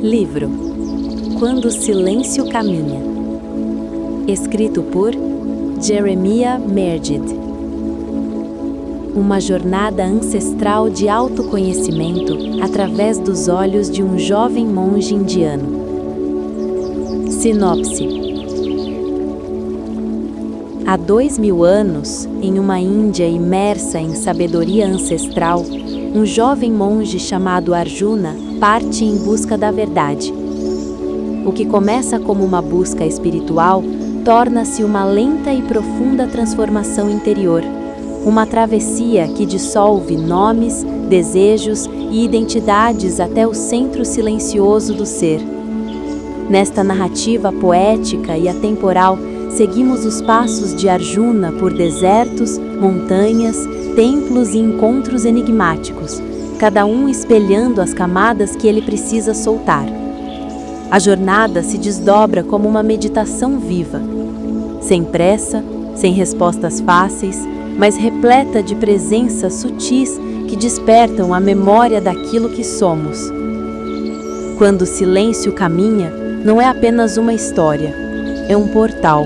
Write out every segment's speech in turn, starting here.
Livro Quando o Silêncio Caminha. Escrito por Jeremiah Mergid. Uma jornada ancestral de autoconhecimento através dos olhos de um jovem monge indiano. Sinopse. Há 2000 anos, em uma Índia imersa em sabedoria ancestral, um jovem monge chamado Arjuna parte em busca da verdade. O que começa como uma busca espiritual torna-se uma lenta e profunda transformação interior, uma travessia que dissolve nomes, desejos e identidades até o centro silencioso do ser. Nesta narrativa poética e atemporal, seguimos os passos de Arjuna por desertos, montanhas, templos e encontros enigmáticos, cada um espelhando as camadas que ele precisa soltar. A jornada se desdobra como uma meditação viva, sem pressa, sem respostas fáceis, mas repleta de presenças sutis que despertam a memória daquilo que somos. Quando o silêncio caminha, não é apenas uma história, é um portal,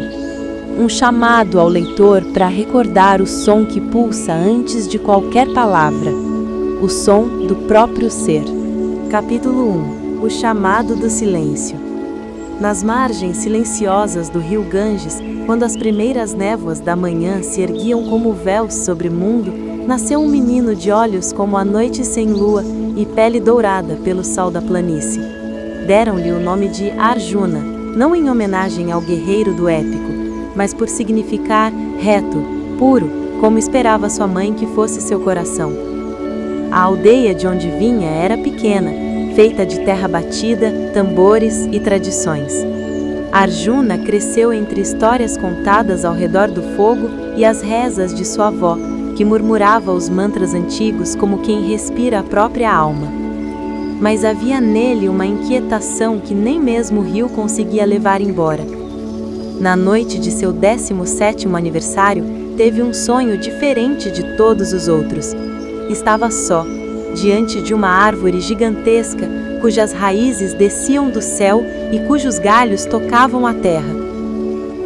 um chamado ao leitor para recordar o som que pulsa antes de qualquer palavra, o som do próprio ser. Capítulo 1. O chamado do silêncio. Nas margens silenciosas do rio Ganges, quando as primeiras névoas da manhã se erguiam como véus sobre o mundo, nasceu um menino de olhos como a noite sem lua e pele dourada pelo sol da planície. Deram-lhe o nome de Arjuna, não em homenagem ao guerreiro do épico, mas por significar reto, puro, como esperava sua mãe que fosse seu coração. A aldeia de onde vinha era pequena, feita de terra batida, tambores e tradições. Arjuna cresceu entre histórias contadas ao redor do fogo e as rezas de sua avó, que murmurava os mantras antigos como quem respira a própria alma. Mas havia nele uma inquietação que nem mesmo o rio conseguia levar embora. Na noite de seu 17º aniversário, teve um sonho diferente de todos os outros. Estava só, diante de uma árvore gigantesca, cujas raízes desciam do céu e cujos galhos tocavam a terra.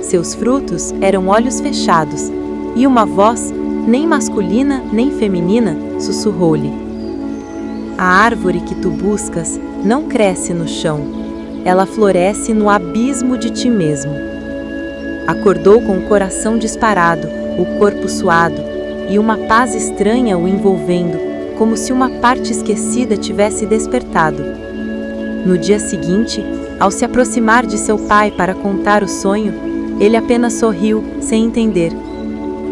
Seus frutos eram olhos fechados, e uma voz, nem masculina nem feminina, sussurrou-lhe: "A árvore que tu buscas não cresce no chão, ela floresce no abismo de ti mesmo." Acordou com o coração disparado, o corpo suado, e uma paz estranha o envolvendo, como se uma parte esquecida tivesse despertado. No dia seguinte, ao se aproximar de seu pai para contar o sonho, ele apenas sorriu, sem entender.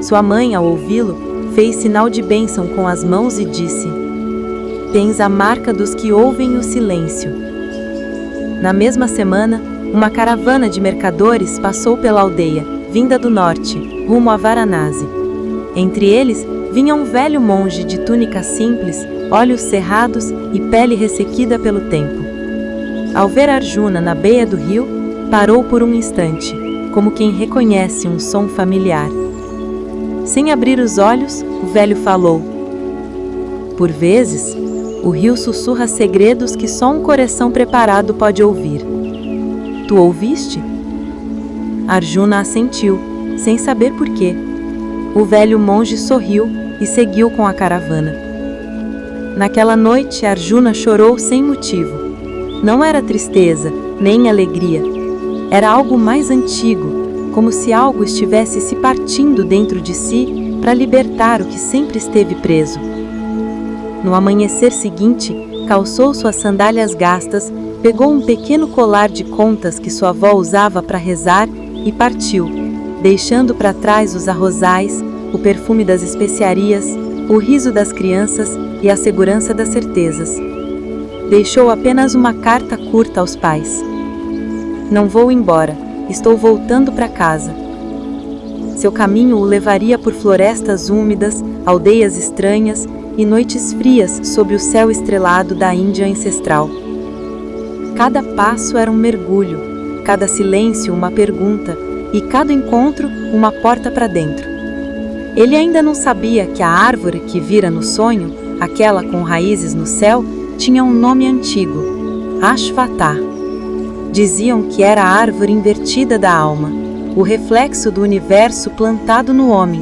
Sua mãe, ao ouvi-lo, fez sinal de bênção com as mãos e disse: "Tens a marca dos que ouvem o silêncio." Na mesma semana, uma caravana de mercadores passou pela aldeia, vinda do norte, rumo a Varanasi. Entre eles, vinha um velho monge de túnica simples, olhos cerrados e pele ressequida pelo tempo. Ao ver Arjuna na beira do rio, parou por um instante, como quem reconhece um som familiar. Sem abrir os olhos, o velho falou: "Por vezes, o rio sussurra segredos que só um coração preparado pode ouvir. Tu ouviste?" Arjuna assentiu, sem saber por quê. O velho monge sorriu e seguiu com a caravana. Naquela noite, Arjuna chorou sem motivo. Não era tristeza, nem alegria. Era algo mais antigo, como se algo estivesse se partindo dentro de si para libertar o que sempre esteve preso. No amanhecer seguinte, calçou suas sandálias gastas, pegou um pequeno colar de contas que sua avó usava para rezar e partiu, deixando para trás os arrozais, o perfume das especiarias, o riso das crianças e a segurança das certezas. Deixou apenas uma carta curta aos pais: "Não vou embora, estou voltando para casa." Seu caminho o levaria por florestas úmidas, aldeias estranhas e noites frias sob o céu estrelado da Índia ancestral. Cada passo era um mergulho, cada silêncio uma pergunta, e cada encontro uma porta para dentro. Ele ainda não sabia que a árvore que vira no sonho, aquela com raízes no céu, tinha um nome antigo: Ashvatthā. Diziam que era a árvore invertida da alma, o reflexo do universo plantado no homem,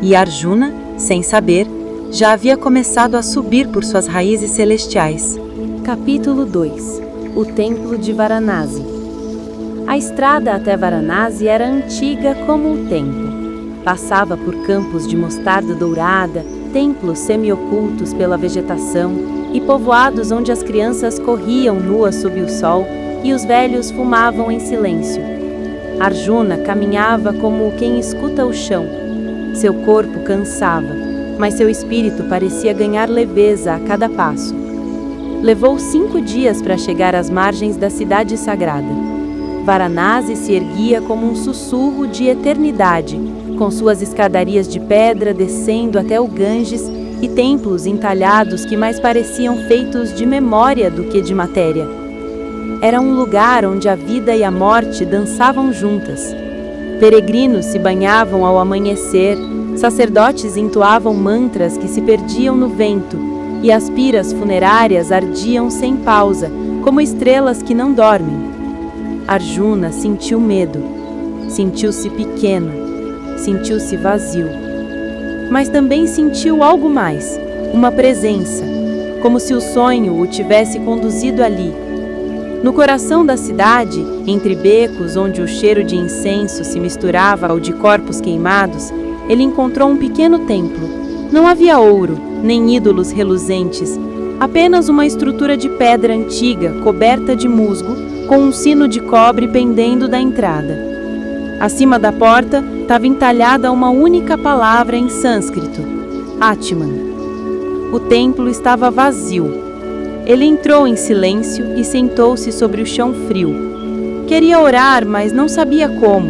e Arjuna, sem saber, já havia começado a subir por suas raízes celestiais. Capítulo 2. O Templo de Varanasi. A estrada até Varanasi era antiga como o tempo. Passava por campos de mostarda dourada, templos semi-ocultos pela vegetação e povoados onde as crianças corriam nuas sob o sol e os velhos fumavam em silêncio. Arjuna caminhava como quem escuta o chão. Seu corpo cansava, mas seu espírito parecia ganhar leveza a cada passo. Levou 5 dias para chegar às margens da cidade sagrada. Varanasi se erguia como um sussurro de eternidade, com suas escadarias de pedra descendo até o Ganges e templos entalhados que mais pareciam feitos de memória do que de matéria. Era um lugar onde a vida e a morte dançavam juntas. Peregrinos se banhavam ao amanhecer, sacerdotes entoavam mantras que se perdiam no vento, e as piras funerárias ardiam sem pausa, como estrelas que não dormem. Arjuna sentiu medo, sentiu-se pequeno, sentiu-se vazio. Mas também sentiu algo mais, uma presença, como se o sonho o tivesse conduzido ali. No coração da cidade, entre becos onde o cheiro de incenso se misturava ao de corpos queimados, ele encontrou um pequeno templo. Não havia ouro, nem ídolos reluzentes, apenas uma estrutura de pedra antiga coberta de musgo, com um sino de cobre pendendo da entrada. Acima da porta estava entalhada uma única palavra em sânscrito: Atman. O templo estava vazio. Ele entrou em silêncio e sentou-se sobre o chão frio. Queria orar, mas não sabia como.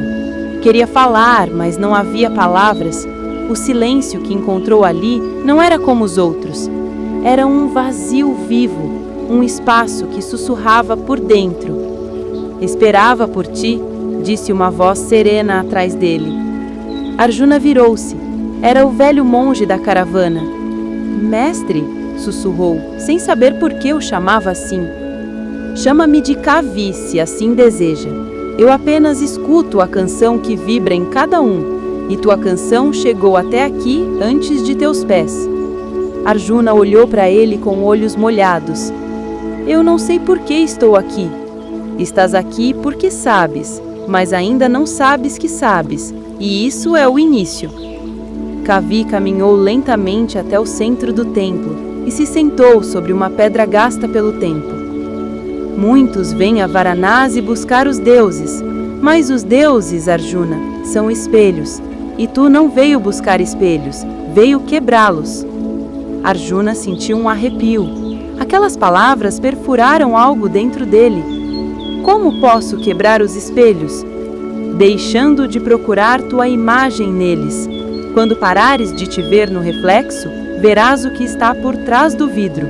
Queria falar, mas não havia palavras. O silêncio que encontrou ali não era como os outros. Era um vazio vivo, um espaço que sussurrava por dentro. Esperava por ti, disse uma voz serena atrás dele. Arjuna virou-se. Era o velho monge da caravana. Mestre, sussurrou, sem saber por que o chamava assim. Chama-me de Kavi, se assim deseja. Eu apenas escuto a canção que vibra em cada um, e tua canção chegou até aqui antes de teus pés. Arjuna olhou para ele com olhos molhados. Eu não sei por que estou aqui. Estás aqui porque sabes, mas ainda não sabes que sabes, e isso é o início. Kavi caminhou lentamente até o centro do templo e se sentou sobre uma pedra gasta pelo tempo. Muitos vêm a Varanasi buscar os deuses, mas os deuses, Arjuna, são espelhos, e tu não veio buscar espelhos, veio quebrá-los. Arjuna sentiu um arrepio. Aquelas palavras perfuraram algo dentro dele. Como posso quebrar os espelhos? Deixando de procurar tua imagem neles. Quando parares de te ver no reflexo, verás o que está por trás do vidro.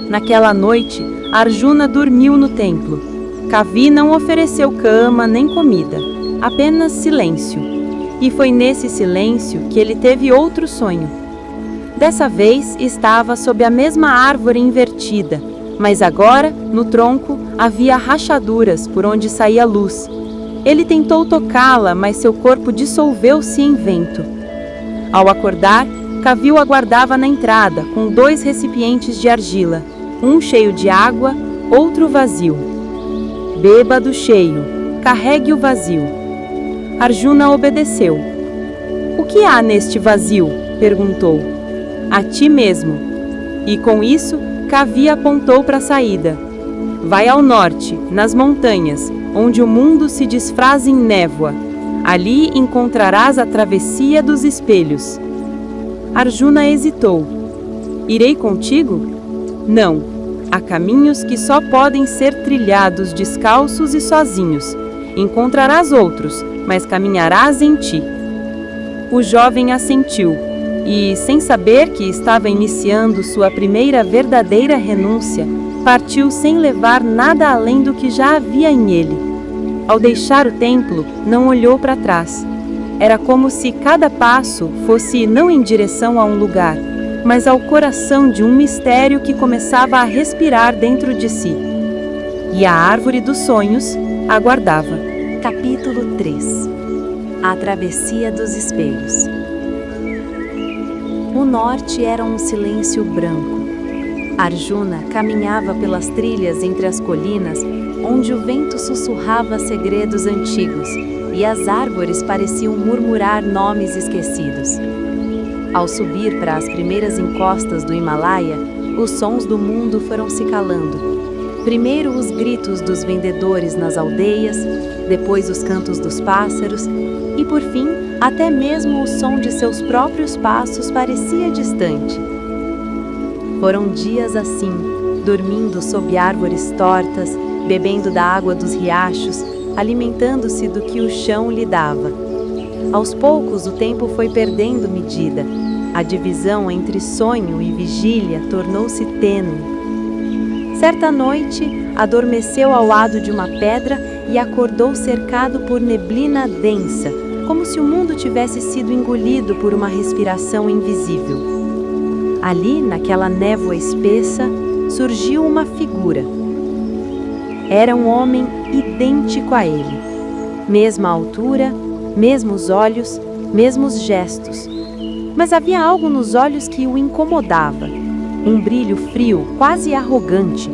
Naquela noite, Arjuna dormiu no templo. Kavi não ofereceu cama nem comida, apenas silêncio. E foi nesse silêncio que ele teve outro sonho. Dessa vez estava sob a mesma árvore invertida, mas agora, no tronco, havia rachaduras por onde saía luz. Ele tentou tocá-la, mas seu corpo dissolveu-se em vento. Ao acordar, Kavi o aguardava na entrada, com 2 recipientes de argila, um cheio de água, outro vazio. Beba do cheio, carregue o vazio. Arjuna obedeceu. O que há neste vazio? Perguntou. A ti mesmo. E com isso, Kavi apontou para a saída. Vai ao norte, nas montanhas, onde o mundo se desfaz em névoa. Ali encontrarás a travessia dos espelhos. Arjuna hesitou. Irei contigo? Não. Há caminhos que só podem ser trilhados descalços e sozinhos. Encontrarás outros, mas caminharás em ti. O jovem assentiu e, sem saber que estava iniciando sua primeira verdadeira renúncia, partiu sem levar nada além do que já havia em ele. Ao deixar o templo, não olhou para trás. Era como se cada passo fosse não em direção a um lugar, mas ao coração de um mistério que começava a respirar dentro de si. E a árvore dos sonhos aguardava. Capítulo 3. A travessia dos espelhos. O norte era um silêncio branco. Arjuna caminhava pelas trilhas entre as colinas, onde o vento sussurrava segredos antigos e as árvores pareciam murmurar nomes esquecidos. Ao subir para as primeiras encostas do Himalaia, os sons do mundo foram se calando. Primeiro os gritos dos vendedores nas aldeias, depois os cantos dos pássaros e, por fim, até mesmo o som de seus próprios passos parecia distante. Foram dias assim, dormindo sob árvores tortas, bebendo da água dos riachos, alimentando-se do que o chão lhe dava. Aos poucos o tempo foi perdendo medida. A divisão entre sonho e vigília tornou-se tênue. Certa noite, adormeceu ao lado de uma pedra e acordou cercado por neblina densa, como se o mundo tivesse sido engolido por uma respiração invisível. Ali, naquela névoa espessa, surgiu uma figura. Era um homem idêntico a ele. Mesma altura, mesmos olhos, mesmos gestos. Mas havia algo nos olhos que o incomodava. Um brilho frio, quase arrogante.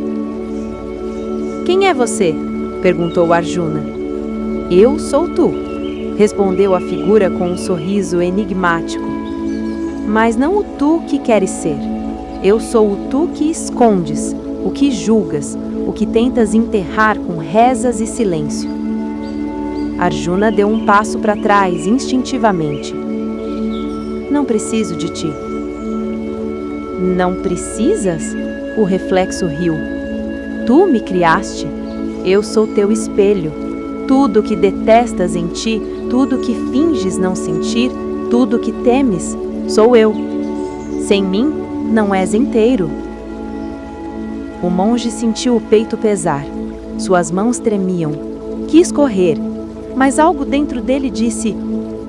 "Quem é você?" perguntou Arjuna. "Eu sou tu", respondeu a figura com um sorriso enigmático. "Mas não o tu que queres ser. Eu sou o tu que escondes, o que julgas, o que tentas enterrar com rezas e silêncio." Arjuna deu um passo para trás instintivamente. "Não preciso de ti." "Não precisas?" O reflexo riu. "Tu me criaste. Eu sou teu espelho. Tudo que detestas em ti, tudo que finges não sentir, tudo que temes, sou eu. Sem mim, não és inteiro." O monge sentiu o peito pesar. Suas mãos tremiam. Quis correr, mas algo dentro dele disse: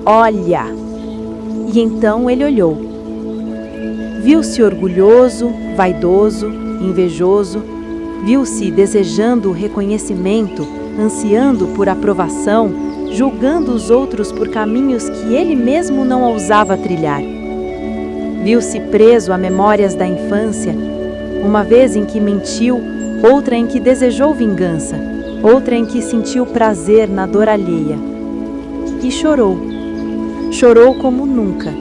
"Olha!" E então ele olhou. Viu-se orgulhoso, vaidoso, invejoso. Viu-se desejando o reconhecimento, ansiando por aprovação, julgando os outros por caminhos que ele mesmo não ousava trilhar. Viu-se preso a memórias da infância, uma vez em que mentiu, outra em que desejou vingança, outra em que sentiu prazer na dor alheia. E chorou. Chorou como nunca.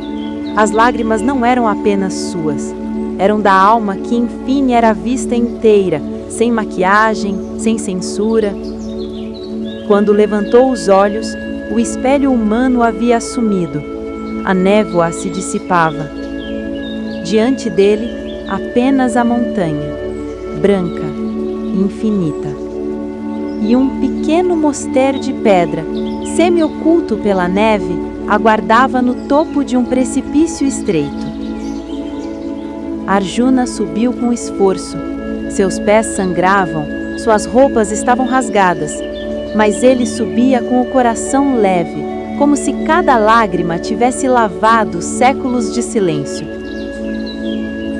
As lágrimas não eram apenas suas, eram da alma que enfim era vista inteira, sem maquiagem, sem censura. Quando levantou os olhos, o espelho humano havia sumido. A névoa se dissipava. Diante dele, apenas a montanha, branca, infinita. E um pequeno mosteiro de pedra, semi-oculto pela neve, aguardava no topo de um precipício estreito. Arjuna subiu com esforço. Seus pés sangravam, suas roupas estavam rasgadas, mas ele subia com o coração leve, como se cada lágrima tivesse lavado séculos de silêncio.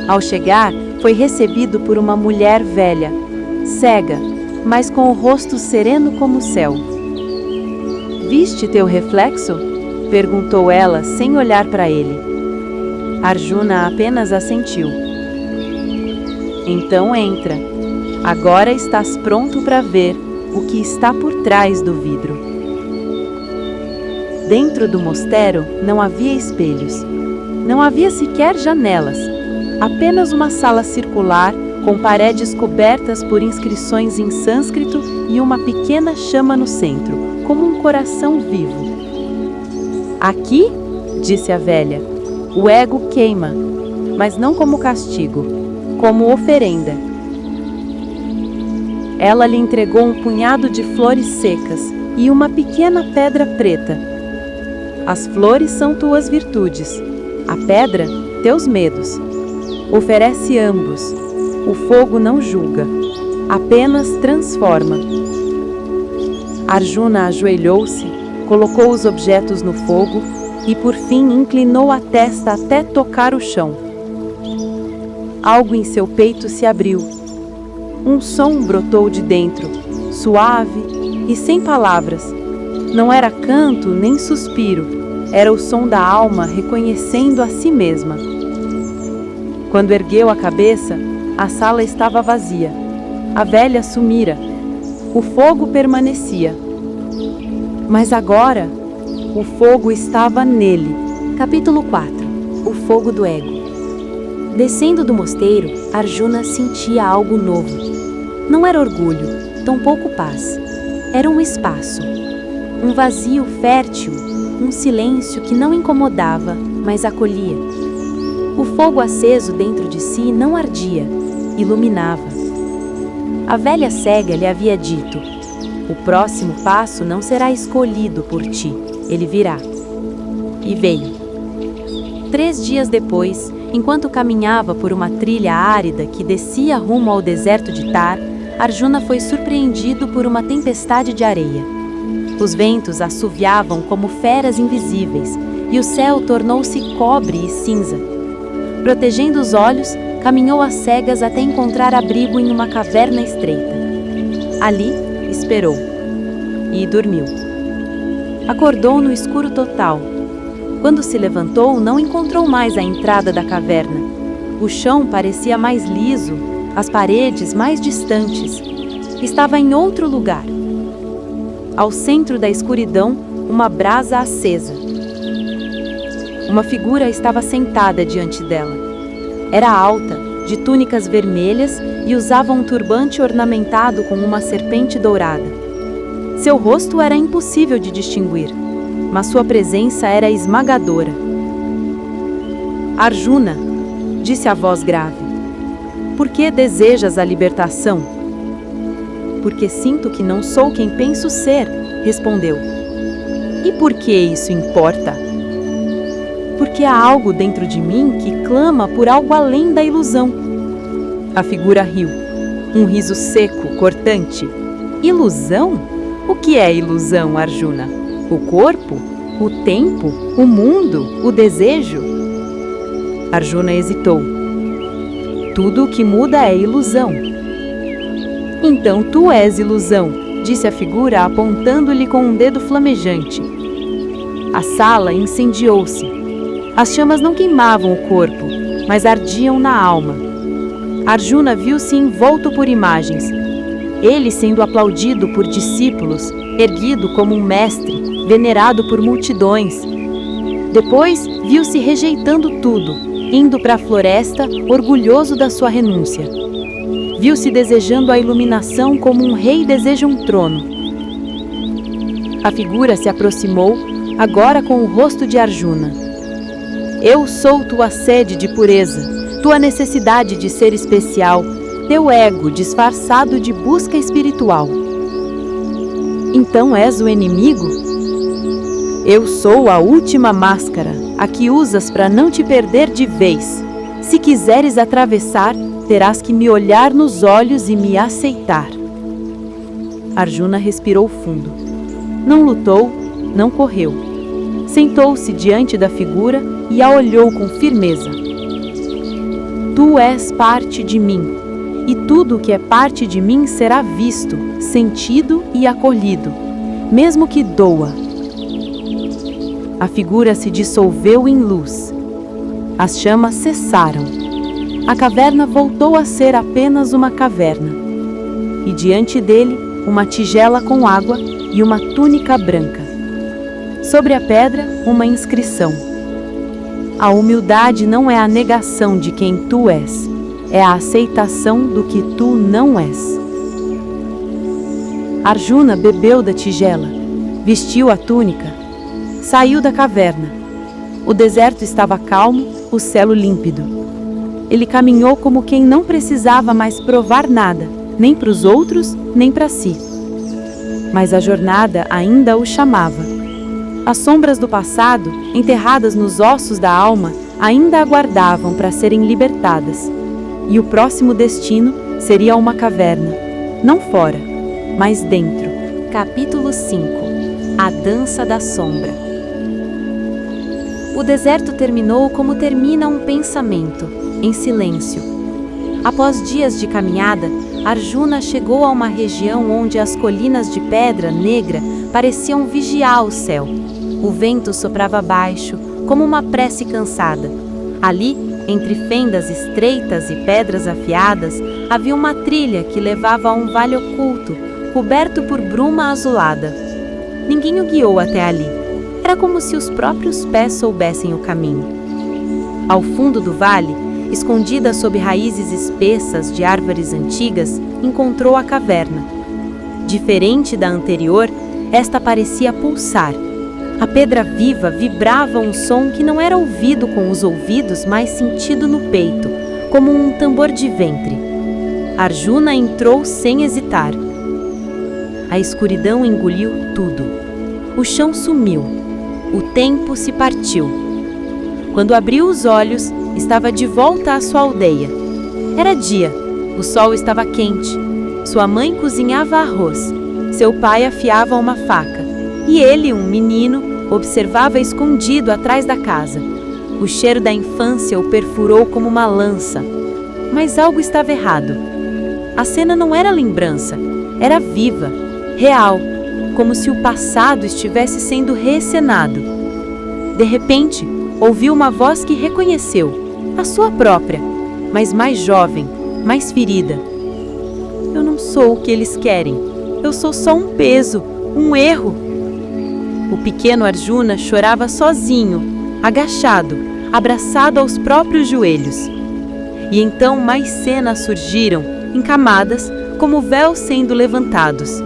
Ao chegar, foi recebido por uma mulher velha, cega, mas com o rosto sereno como o céu. "Viste teu reflexo?" perguntou ela, sem olhar para ele. Arjuna apenas assentiu. "Então entra. Agora estás pronto para ver o que está por trás do vidro." Dentro do mosteiro não havia espelhos. Não havia sequer janelas. Apenas uma sala circular com paredes cobertas por inscrições em sânscrito e uma pequena chama no centro, como um coração vivo. "Aqui", disse a velha, "o ego queima, mas não como castigo, como oferenda." Ela lhe entregou um punhado de flores secas e uma pequena pedra preta. "As flores são tuas virtudes, a pedra, teus medos. Oferece ambos. O fogo não julga, apenas transforma." Arjuna ajoelhou-se, colocou os objetos no fogo e, por fim, inclinou a testa até tocar o chão. algo em seu peito se abriu. Um som brotou de dentro, suave e sem palavras. Não era canto nem suspiro, era o som da alma reconhecendo a si mesma. Quando ergueu a cabeça, a sala estava vazia. A velha sumira. O fogo permanecia. Mas agora, o fogo estava nele. Capítulo 4. O fogo do ego. Descendo do mosteiro, Arjuna sentia algo novo. Não era orgulho, tampouco paz. Era um espaço, um vazio fértil, um silêncio que não incomodava, mas acolhia. O fogo aceso dentro de si não ardia, iluminava. A velha cega lhe havia dito: o próximo passo não será escolhido por ti, ele virá. E veio. 3 dias depois, enquanto caminhava por uma trilha árida que descia rumo ao deserto de Tar, Arjuna foi surpreendido por uma tempestade de areia. Os ventos assoviavam como feras invisíveis, e o céu tornou-se cobre e cinza. Protegendo os olhos, caminhou às cegas até encontrar abrigo em uma caverna estreita. Ali, esperou. E dormiu. Acordou no escuro total. Quando se levantou, não encontrou mais a entrada da caverna. O chão parecia mais liso, as paredes mais distantes. Estava em outro lugar. Ao centro da escuridão, uma brasa acesa. Uma figura estava sentada diante dela. Era alta, de túnicas vermelhas e usava um turbante ornamentado com uma serpente dourada. Seu rosto era impossível de distinguir, mas sua presença era esmagadora. Arjuna, disse a voz grave, por que desejas a libertação? Porque sinto que não sou quem penso ser, respondeu. E por que isso importa? Porque há algo dentro de mim que clama por algo além da ilusão. A figura riu, um riso seco, cortante. Ilusão? O que é ilusão, Arjuna? O corpo? O tempo? O mundo? O desejo? Arjuna hesitou. Tudo o que muda é ilusão. Então tu és ilusão, disse a figura apontando-lhe com um dedo flamejante. A sala incendiou-se. As chamas não queimavam o corpo, mas ardiam na alma. Arjuna viu-se envolto por imagens. Ele sendo aplaudido por discípulos, erguido como um mestre, venerado por multidões. Depois, viu-se rejeitando tudo, indo para a floresta, orgulhoso da sua renúncia. Viu-se desejando a iluminação como um rei deseja um trono. A figura se aproximou, agora com o rosto de Arjuna. Eu sou tua sede de pureza, tua necessidade de ser especial, teu ego disfarçado de busca espiritual. Então és o inimigo? Eu sou a última máscara, a que usas para não te perder de vez. Se quiseres atravessar, terás que me olhar nos olhos e me aceitar. Arjuna respirou fundo. Não lutou, não correu. Sentou-se diante da figura e a olhou com firmeza. Tu és parte de mim, e tudo o que é parte de mim será visto, sentido e acolhido, mesmo que doa. A figura se dissolveu em luz. As chamas cessaram. A caverna voltou a ser apenas uma caverna. E diante dele, uma tigela com água e uma túnica branca. Sobre a pedra, uma inscrição. A humildade não é a negação de quem tu és, é a aceitação do que tu não és. Arjuna bebeu da tigela, vestiu a túnica, saiu da caverna. O deserto estava calmo, o céu límpido. Ele caminhou como quem não precisava mais provar nada, nem para os outros, nem para si. Mas a jornada ainda o chamava. As sombras do passado, enterradas nos ossos da alma, ainda aguardavam para serem libertadas. E o próximo destino seria uma caverna, não fora, mas dentro. Capítulo 5. A dança da sombra. O deserto terminou como termina um pensamento, em silêncio, Após dias de caminhada, Arjuna chegou a uma região onde as colinas de pedra negra pareciam vigiar o céu. O vento soprava baixo, como uma prece cansada. Ali, entre fendas estreitas e pedras afiadas, havia uma trilha que levava a um vale oculto, coberto por bruma azulada. Ninguém o guiou até ali. Era como se os próprios pés soubessem o caminho. Ao fundo do vale, escondida sob raízes espessas de árvores antigas, encontrou a caverna. Diferente da anterior, esta parecia pulsar. A pedra viva vibrava um som que não era ouvido com os ouvidos, mas sentido no peito, como um tambor de ventre. Arjuna entrou sem hesitar. A escuridão engoliu tudo. O chão sumiu. O tempo se partiu. Quando abriu os olhos, estava de volta à sua aldeia. Era dia. O sol estava quente. Sua mãe cozinhava arroz. Seu pai afiava uma faca. E ele, um menino, observava escondido atrás da casa. O cheiro da infância o perfurou como uma lança. Mas algo estava errado. A cena não era lembrança. Era viva, real, como se o passado estivesse sendo reencenado. De repente, ouviu uma voz que reconheceu, a sua própria, mas mais jovem, mais ferida. Eu não sou o que eles querem. Eu sou só um peso, um erro. O pequeno Arjuna chorava sozinho, agachado, abraçado aos próprios joelhos. E então mais cenas surgiram, em camadas, como véus sendo levantados.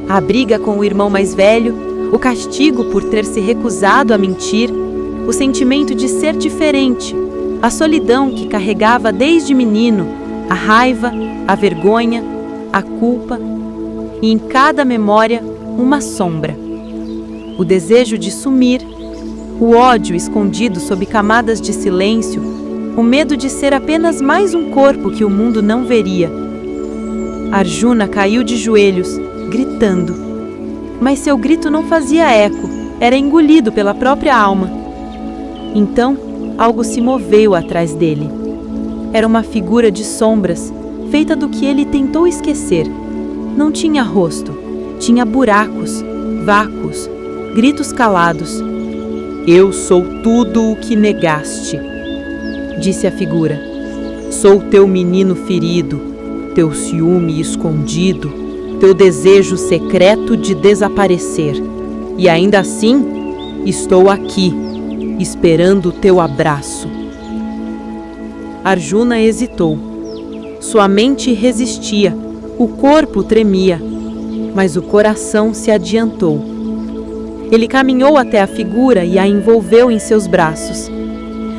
A briga com o irmão mais velho, o castigo por ter se recusado a mentir, o sentimento de ser diferente, a solidão que carregava desde menino, a raiva, a vergonha, a culpa, e em cada memória uma sombra. O desejo de sumir, o ódio escondido sob camadas de silêncio, o medo de ser apenas mais um corpo que o mundo não veria. Arjuna caiu de joelhos, gritando. Mas seu grito não fazia eco, era engolido pela própria alma. Então, algo se moveu atrás dele. Era uma figura de sombras, feita do que ele tentou esquecer. Não tinha rosto, tinha buracos, vácuos, gritos calados. Eu sou tudo o que negaste, disse a figura. Sou teu menino ferido, teu ciúme escondido, teu desejo secreto de desaparecer. E ainda assim, estou aqui, esperando o teu abraço. Arjuna hesitou. Sua mente resistia, o corpo tremia, mas o coração se adiantou. Ele caminhou até a figura e a envolveu em seus braços.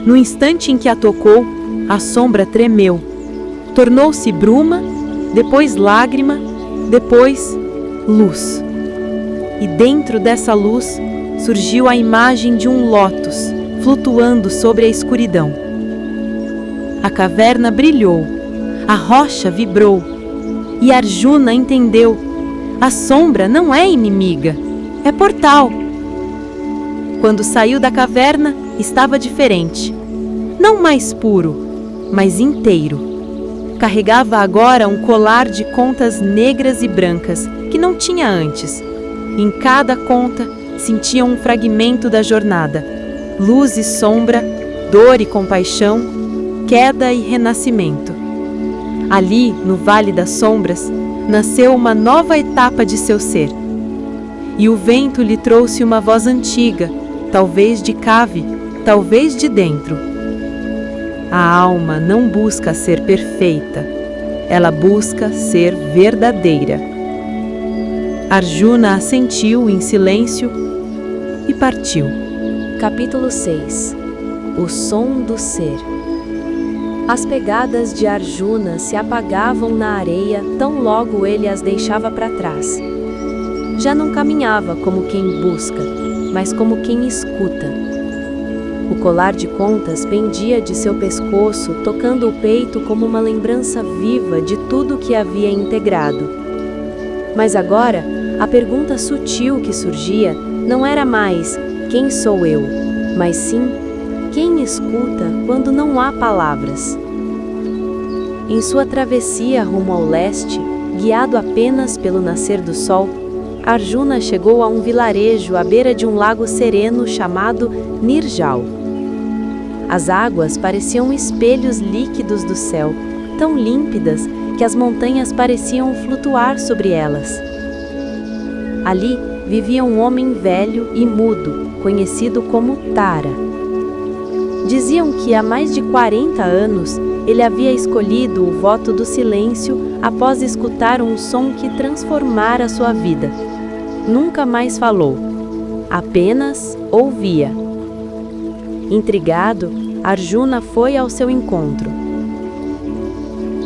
No instante em que a tocou, a sombra tremeu. Tornou-se bruma, depois lágrima, depois luz. E dentro dessa luz surgiu a imagem de um lótus, flutuando sobre a escuridão. A caverna brilhou, a rocha vibrou, e Arjuna entendeu: a sombra não é inimiga, é portal. Quando saiu da caverna, estava diferente. Não mais puro, mas inteiro. Carregava agora um colar de contas negras e brancas, que não tinha antes. Em cada conta, sentia um fragmento da jornada. Luz e sombra, dor e compaixão, queda e renascimento. Ali, no Vale das Sombras, nasceu uma nova etapa de seu ser. E o vento lhe trouxe uma voz antiga, talvez de cave, talvez de dentro. A alma não busca ser perfeita, ela busca ser verdadeira. Arjuna assentiu em silêncio e partiu. Capítulo 6. O som do ser. As pegadas de Arjuna se apagavam na areia tão logo ele as deixava para trás. Já não caminhava como quem busca, mas como quem escuta. O colar de contas pendia de seu pescoço, tocando o peito como uma lembrança viva de tudo que havia integrado. Mas agora, a pergunta sutil que surgia não era mais quem sou eu, mas sim quem escuta quando não há palavras. Em sua travessia rumo ao leste, guiado apenas pelo nascer do sol, Arjuna chegou a um vilarejo à beira de um lago sereno chamado Nirjal. As águas pareciam espelhos líquidos do céu, tão límpidas que as montanhas pareciam flutuar sobre elas. Ali vivia um homem velho e mudo, conhecido como Tara. Diziam que há mais de 40 anos ele havia escolhido o voto do silêncio após escutar um som que transformara sua vida. Nunca mais falou, apenas ouvia. Intrigado, Arjuna foi ao seu encontro.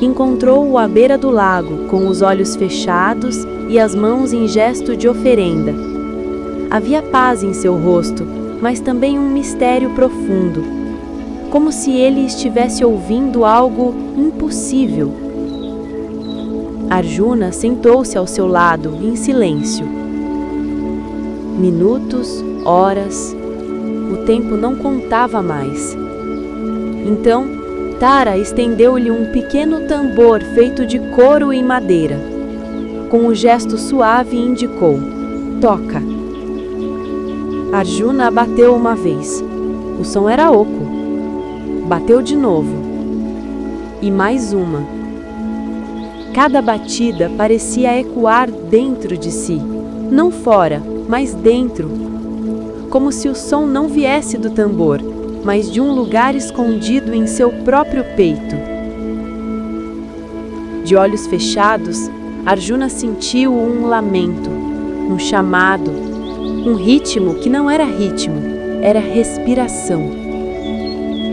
Encontrou-o à beira do lago, com os olhos fechados e as mãos em gesto de oferenda. Havia paz em seu rosto, mas também um mistério profundo, como se ele estivesse ouvindo algo impossível. Arjuna sentou-se ao seu lado, em silêncio. Minutos, horas, o tempo não contava mais. Então, Tara estendeu-lhe um pequeno tambor feito de couro e madeira. Com um gesto suave indicou: toca. Arjuna bateu uma vez. O som era oco. Bateu de novo. E mais uma. Cada batida parecia ecoar dentro de si, não fora, mas dentro. Como se o som não viesse do tambor, mas de um lugar escondido em seu próprio peito. De olhos fechados, Arjuna sentiu um lamento, um chamado, um ritmo que não era ritmo, era respiração.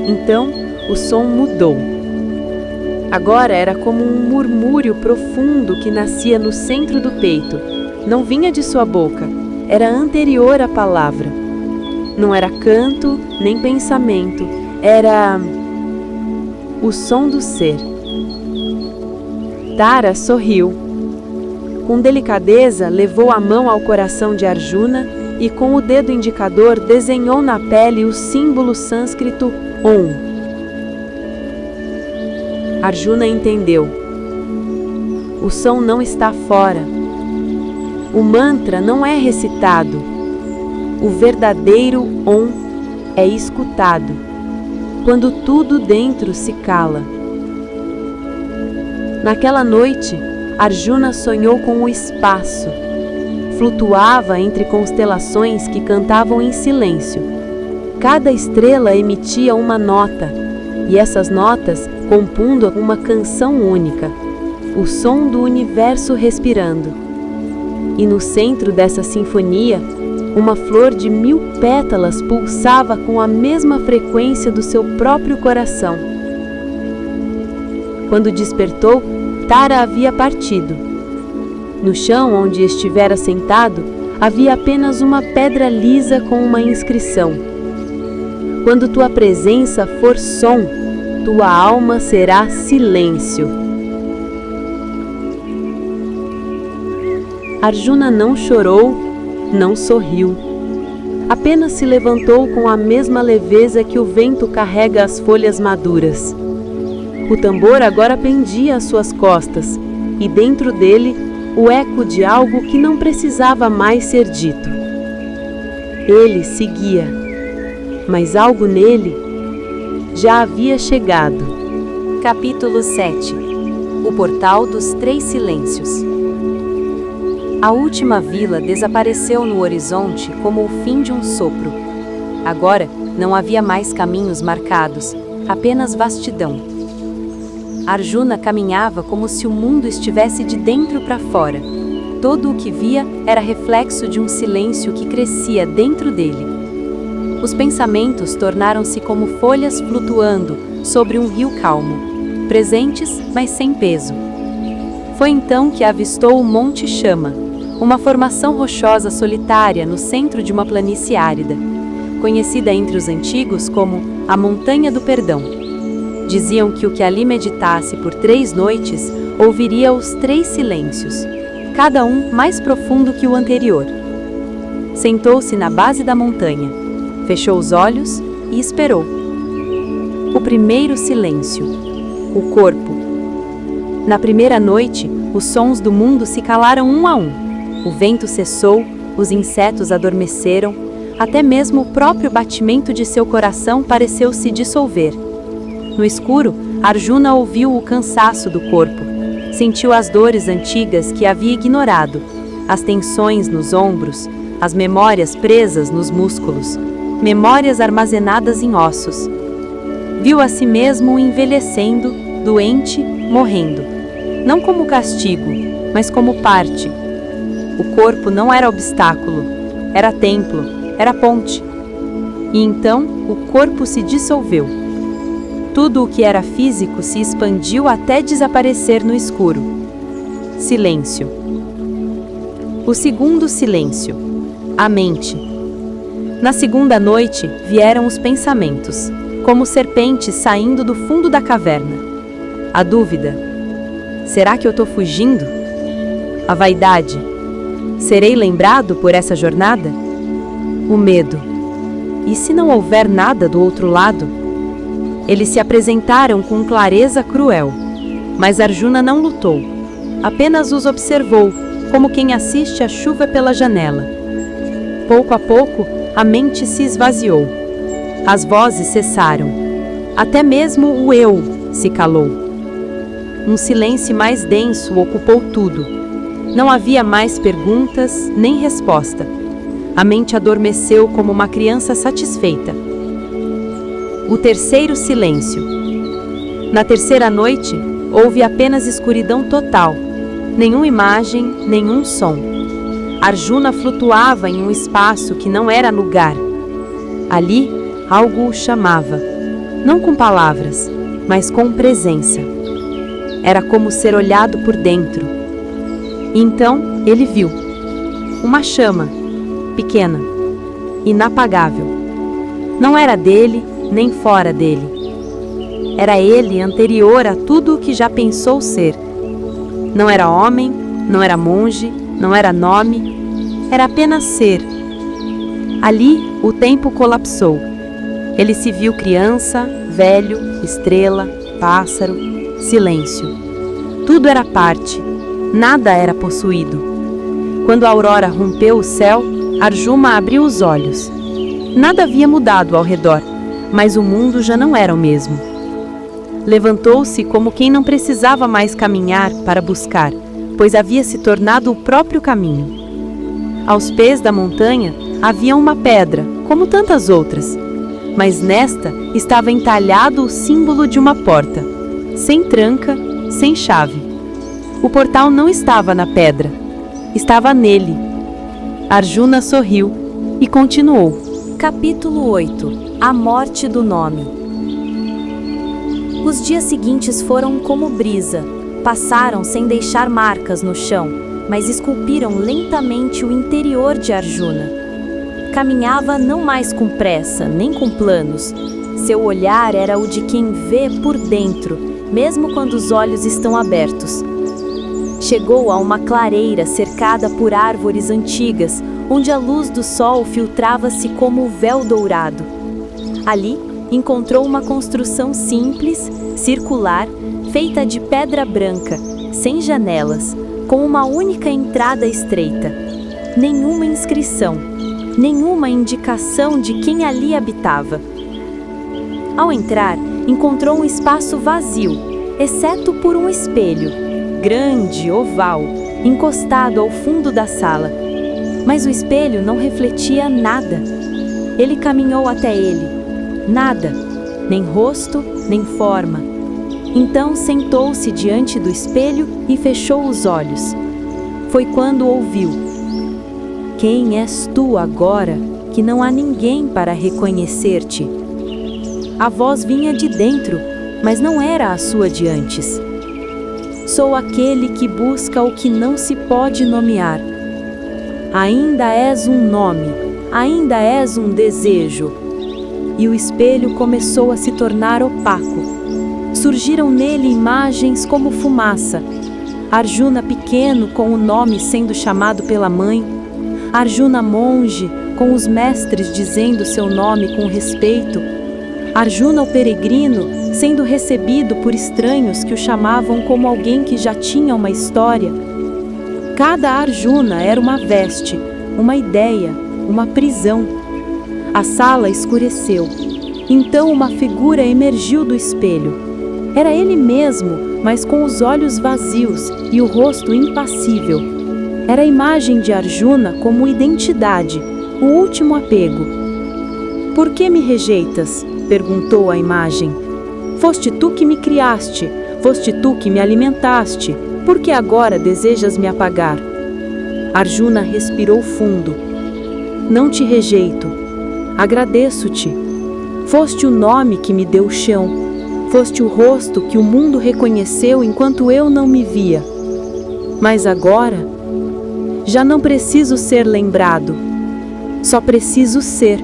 Então, o som mudou. Agora era como um murmúrio profundo que nascia no centro do peito. Não vinha de sua boca, era anterior à palavra. Não era canto, nem pensamento, era o som do ser. Tara sorriu. Com delicadeza, levou a mão ao coração de Arjuna e com o dedo indicador desenhou na pele o símbolo sânscrito Om. Arjuna entendeu. O som não está fora. O mantra não é recitado. O verdadeiro Om é escutado, quando tudo dentro se cala. Naquela noite, Arjuna sonhou com o espaço. Flutuava entre constelações que cantavam em silêncio. Cada estrela emitia uma nota, e essas notas compondo uma canção única, o som do universo respirando. E no centro dessa sinfonia, uma flor de 1000 pétalas pulsava com a mesma frequência do seu próprio coração. Quando despertou, Tara havia partido. No chão onde estivera sentado, havia apenas uma pedra lisa com uma inscrição: quando tua presença for som, tua alma será silêncio. Arjuna não chorou, não sorriu. Apenas se levantou com a mesma leveza que o vento carrega as folhas maduras. O tambor agora pendia às suas costas, e dentro dele o eco de algo que não precisava mais ser dito. Ele seguia, mas algo nele já havia chegado. Capítulo 7. O Portal dos Três Silêncios. A última vila desapareceu no horizonte como o fim de um sopro. Agora não havia mais caminhos marcados, apenas vastidão. Arjuna caminhava como se o mundo estivesse de dentro para fora. Todo o que via era reflexo de um silêncio que crescia dentro dele. Os pensamentos tornaram-se como folhas flutuando sobre um rio calmo, presentes, mas sem peso. Foi então que avistou o Monte Chama, uma formação rochosa solitária no centro de uma planície árida, conhecida entre os antigos como a Montanha do Perdão. Diziam que o que ali meditasse por 3 noites ouviria os 3 silêncios, cada um mais profundo que o anterior. Sentou-se na base da montanha, fechou os olhos e esperou. O primeiro silêncio. O corpo. Na primeira noite, os sons do mundo se calaram um a um. O vento cessou, os insetos adormeceram, até mesmo o próprio batimento de seu coração pareceu se dissolver. No escuro, Arjuna ouviu o cansaço do corpo, sentiu as dores antigas que havia ignorado, as tensões nos ombros, as memórias presas nos músculos, memórias armazenadas em ossos. Viu a si mesmo envelhecendo, doente, morrendo. Não como castigo, mas como parte. O corpo não era obstáculo, era templo, era ponte. E então o corpo se dissolveu. Tudo o que era físico se expandiu até desaparecer no escuro. Silêncio. O segundo silêncio. A mente. Na segunda noite vieram os pensamentos, como serpentes saindo do fundo da caverna. A dúvida. Será que eu estou fugindo? A vaidade. Serei lembrado por essa jornada? O medo. E se não houver nada do outro lado? Eles se apresentaram com clareza cruel, mas Arjuna não lutou, apenas os observou, como quem assiste a chuva pela janela. Pouco a pouco, a mente se esvaziou. As vozes cessaram. Até mesmo o eu se calou. Um silêncio mais denso ocupou tudo. Não havia mais perguntas nem resposta. A mente adormeceu como uma criança satisfeita. O terceiro silêncio. Na terceira noite, houve apenas escuridão total. Nenhuma imagem, nenhum som. Arjuna flutuava em um espaço que não era lugar. Ali, algo o chamava. Não com palavras, mas com presença. Era como ser olhado por dentro. Então, ele viu uma chama, pequena, inapagável. Não era dele, nem fora dele. Era ele anterior a tudo o que já pensou ser. Não era homem, não era monge, não era nome, era apenas ser. Ali, o tempo colapsou. Ele se viu criança, velho, estrela, pássaro, silêncio. Tudo era parte, nada era possuído. Quando a aurora rompeu o céu, Arjuna abriu os olhos. Nada havia mudado ao redor, mas o mundo já não era o mesmo. Levantou-se como quem não precisava mais caminhar para buscar, pois havia se tornado o próprio caminho. Aos pés da montanha havia uma pedra, como tantas outras, mas nesta estava entalhado o símbolo de uma porta, sem tranca, sem chave. O portal não estava na pedra, estava nele. Arjuna sorriu e continuou. Capítulo 8. A morte do nome. Os dias seguintes foram como brisa. Passaram sem deixar marcas no chão, mas esculpiram lentamente o interior de Arjuna. Caminhava não mais com pressa, nem com planos. Seu olhar era o de quem vê por dentro, mesmo quando os olhos estão abertos. Chegou a uma clareira cercada por árvores antigas, onde a luz do sol filtrava-se como um véu dourado. Ali, encontrou uma construção simples, circular, feita de pedra branca, sem janelas, com uma única entrada estreita. Nenhuma inscrição, nenhuma indicação de quem ali habitava. Ao entrar, encontrou um espaço vazio, exceto por um espelho, grande, oval, encostado ao fundo da sala. Mas o espelho não refletia nada. Ele caminhou até ele. Nada, nem rosto, nem forma. Então sentou-se diante do espelho e fechou os olhos. Foi quando ouviu: "Quem és tu agora, que não há ninguém para reconhecer-te?" A voz vinha de dentro, mas não era a sua de antes. "Sou aquele que busca o que não se pode nomear. Ainda és um nome, ainda és um desejo." E o espelho começou a se tornar opaco. Surgiram nele imagens como fumaça. Arjuna pequeno com o nome sendo chamado pela mãe. Arjuna monge com os mestres dizendo seu nome com respeito. Arjuna, o peregrino, sendo recebido por estranhos que o chamavam como alguém que já tinha uma história. Cada Arjuna era uma veste, uma ideia, uma prisão. A sala escureceu. Então uma figura emergiu do espelho. Era ele mesmo, mas com os olhos vazios e o rosto impassível. Era a imagem de Arjuna como identidade, o último apego. "Por que me rejeitas?" perguntou a imagem. "Foste tu que me criaste, foste tu que me alimentaste. Por que agora desejas me apagar?" Arjuna respirou fundo. "Não te rejeito. Agradeço-te. Foste o nome que me deu o chão. Foste o rosto que o mundo reconheceu enquanto eu não me via. Mas agora, já não preciso ser lembrado. Só preciso ser."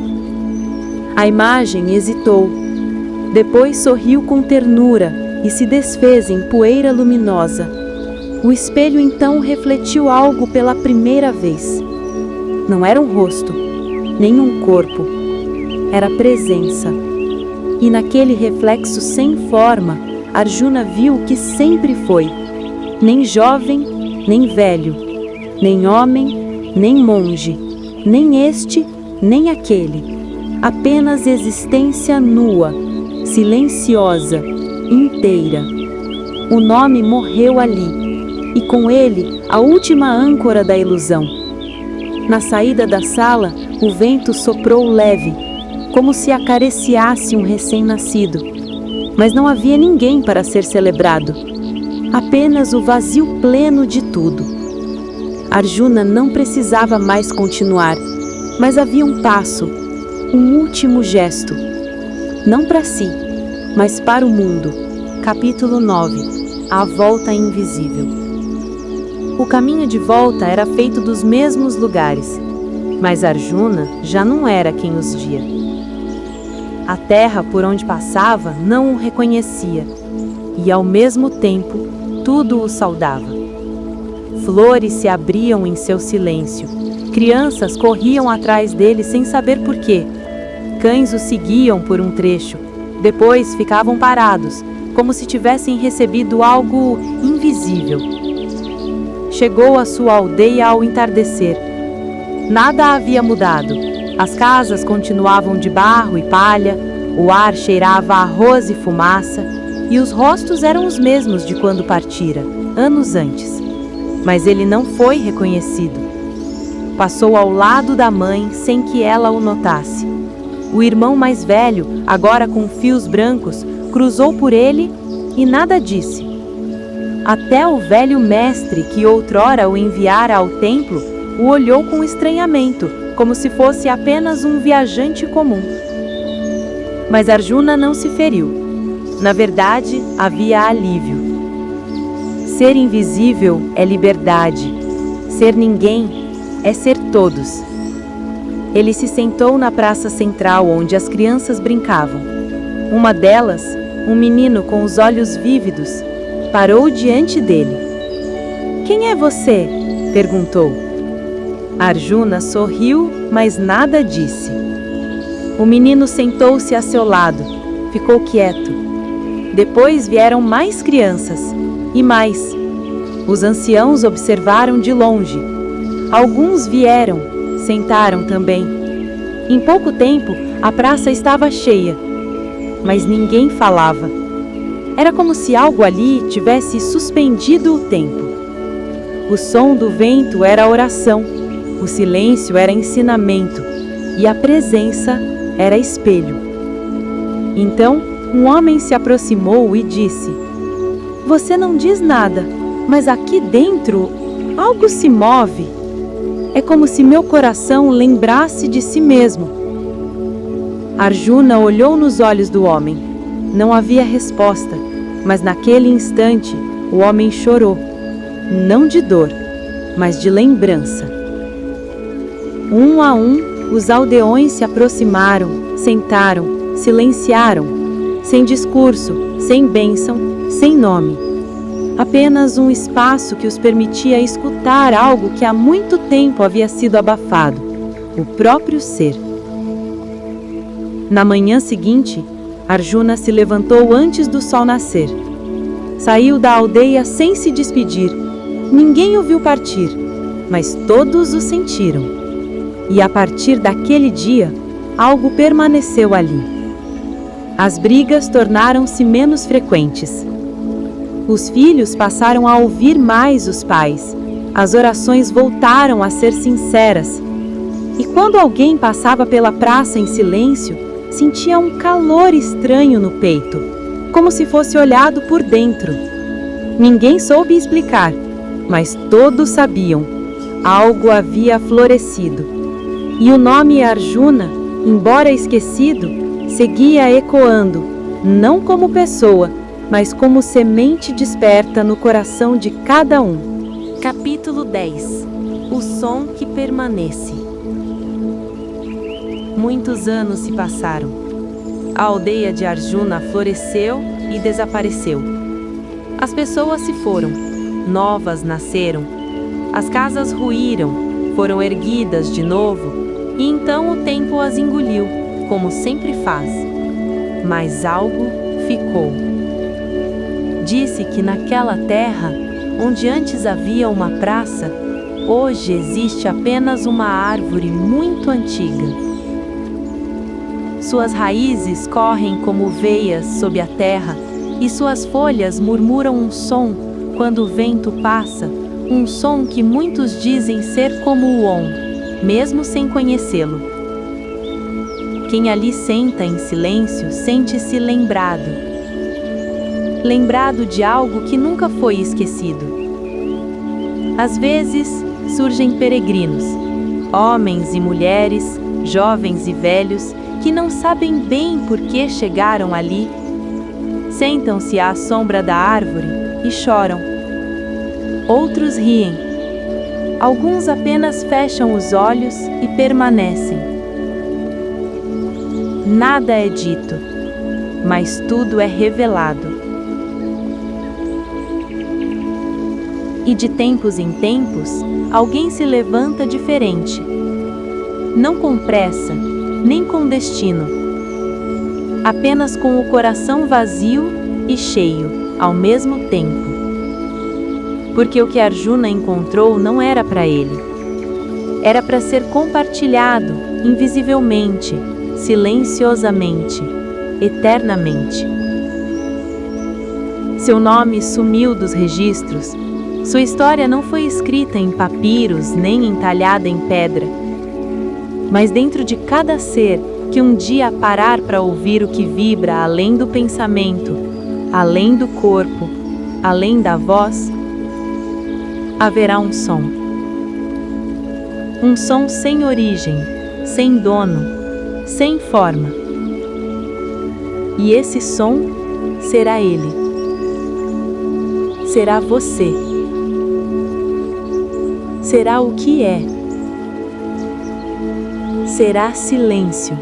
A imagem hesitou. Depois sorriu com ternura e se desfez em poeira luminosa. O espelho então refletiu algo pela primeira vez. Não era um rosto, nem um corpo. Era presença. E naquele reflexo sem forma, Arjuna viu o que sempre foi. Nem jovem, nem velho. Nem homem, nem monge. Nem este, nem aquele. Apenas existência nua, silenciosa, inteira. O nome morreu ali, e com ele a última âncora da ilusão. Na saída da sala, o vento soprou leve, como se acariciasse um recém-nascido. Mas não havia ninguém para ser celebrado. Apenas o vazio pleno de tudo. Arjuna não precisava mais continuar, mas havia um passo, um último gesto. Não para si, mas para o mundo. Capítulo 9. A volta invisível. O caminho de volta era feito dos mesmos lugares, mas Arjuna já não era quem os via. A terra por onde passava não o reconhecia, e ao mesmo tempo tudo o saudava. Flores se abriam em seu silêncio, crianças corriam atrás dele sem saber por quê. Cães o seguiam por um trecho, depois ficavam parados, como se tivessem recebido algo invisível. Chegou à sua aldeia ao entardecer. Nada havia mudado. As casas continuavam de barro e palha, o ar cheirava a arroz e fumaça, e os rostos eram os mesmos de quando partira, anos antes. Mas ele não foi reconhecido. Passou ao lado da mãe sem que ela o notasse. O irmão mais velho, agora com fios brancos, cruzou por ele e nada disse. Até o velho mestre que outrora o enviara ao templo o olhou com estranhamento, como se fosse apenas um viajante comum. Mas Arjuna não se feriu. Na verdade, havia alívio. Ser invisível é liberdade. Ser ninguém é ser todos. Ele se sentou na praça central onde as crianças brincavam. Uma delas, um menino com os olhos vívidos, parou diante dele. "Quem é você?" perguntou. Arjuna sorriu, mas nada disse. O menino sentou-se a seu lado, ficou quieto. Depois vieram mais crianças, e mais. Os anciãos observaram de longe. Alguns vieram, sentaram também. Em pouco tempo, a praça estava cheia, mas ninguém falava. Era como se algo ali tivesse suspendido o tempo. O som do vento era oração, o silêncio era ensinamento, e a presença era espelho. Então, um homem se aproximou e disse: "Você não diz nada, mas aqui dentro algo se move. É como se meu coração lembrasse de si mesmo." Arjuna olhou nos olhos do homem. Não havia resposta, mas naquele instante o homem chorou, não de dor, mas de lembrança. Um a um, os aldeões se aproximaram, sentaram, silenciaram, sem discurso, sem bênção, sem nome. Apenas um espaço que os permitia escutar algo que há muito tempo havia sido abafado, o próprio ser. Na manhã seguinte, Arjuna se levantou antes do sol nascer. Saiu da aldeia sem se despedir. Ninguém o viu partir, mas todos o sentiram. E a partir daquele dia, algo permaneceu ali. As brigas tornaram-se menos frequentes. Os filhos passaram a ouvir mais os pais. As orações voltaram a ser sinceras. E quando alguém passava pela praça em silêncio, sentia um calor estranho no peito, como se fosse olhado por dentro. Ninguém soube explicar, mas todos sabiam. Algo havia florescido. E o nome Arjuna, embora esquecido, seguia ecoando, não como pessoa, mas como semente desperta no coração de cada um. Capítulo 10. O som que permanece. Muitos anos se passaram. A aldeia de Arjuna floresceu e desapareceu. As pessoas se foram, novas nasceram. As casas ruíram, foram erguidas de novo, e então o tempo as engoliu, como sempre faz. Mas algo ficou. Disse que naquela terra, onde antes havia uma praça, hoje existe apenas uma árvore muito antiga. Suas raízes correm como veias sob a terra, e suas folhas murmuram um som quando o vento passa, um som que muitos dizem ser como o Om, mesmo sem conhecê-lo. Quem ali senta em silêncio sente-se lembrado. Lembrado de algo que nunca foi esquecido. Às vezes surgem peregrinos, homens e mulheres, jovens e velhos, que não sabem bem por que chegaram ali. Sentam-se à sombra da árvore e choram. Outros riem. Alguns apenas fecham os olhos e permanecem. Nada é dito, mas tudo é revelado. E de tempos em tempos, alguém se levanta diferente. Não com pressa, nem com destino. Apenas com o coração vazio e cheio, ao mesmo tempo. Porque o que Arjuna encontrou não era para ele. Era para ser compartilhado, invisivelmente, silenciosamente, eternamente. Seu nome sumiu dos registros. Sua história não foi escrita em papiros nem entalhada em pedra. Mas dentro de cada ser que um dia parar para ouvir o que vibra além do pensamento, além do corpo, além da voz, haverá um som. Um som sem origem, sem dono, sem forma. E esse som será ele. Será você. Será o que é. Será silêncio.